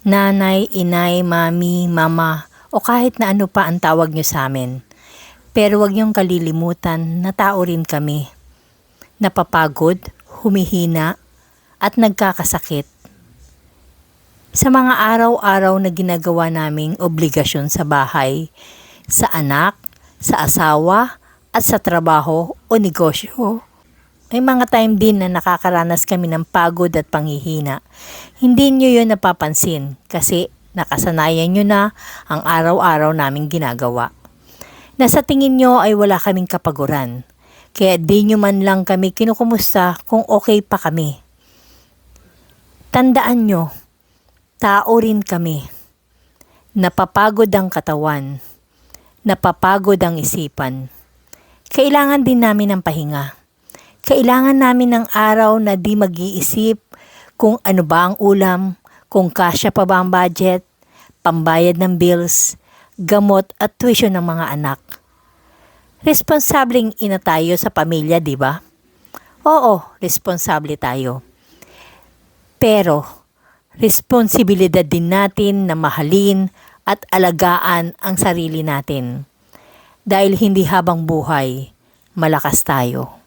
nanay, inay, mami, mama, o kahit na ano pa ang tawag nyo sa amin. Pero huwag niyong kalilimutan na tao rin kami. Napapagod, humihina, at nagkakasakit. Sa mga araw-araw na ginagawa naming obligasyon sa bahay, sa anak, sa asawa, at sa trabaho o negosyo. May mga time din na nakakaranas kami ng pagod at panghihina. Hindi nyo yun napapansin kasi nakasanayan nyo na ang araw-araw naming ginagawa. Na sa tingin nyo ay wala kaming kapaguran. Kaya di nyo man lang kami kinukumusta kung okay pa kami. Tandaan nyo, tao rin kami. Napapagod ang katawan. Napapagod ang isipan. Kailangan din namin ng pahinga. Kailangan namin ng araw na di mag-iisip kung ano ba ang ulam, kung kasya pa ba ang budget, pambayad ng bills, gamot at tuition ng mga anak. Responsableng ina tayo sa pamilya, di ba? Oo, responsable tayo. Pero, responsibilidad din natin na mahalin at alagaan ang sarili natin. Dahil hindi habang buhay, malakas tayo.